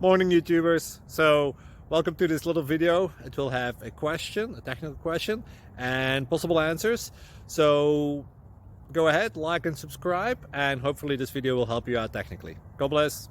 Morning YouTubers. So welcome to this little video. It will have a question, a technical question, and possible answers. So go ahead, like and subscribe, and hopefully this video will help you out technically. God bless.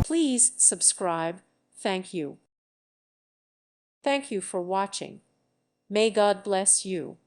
Please subscribe. Thank you. Thank you for watching. May God bless you.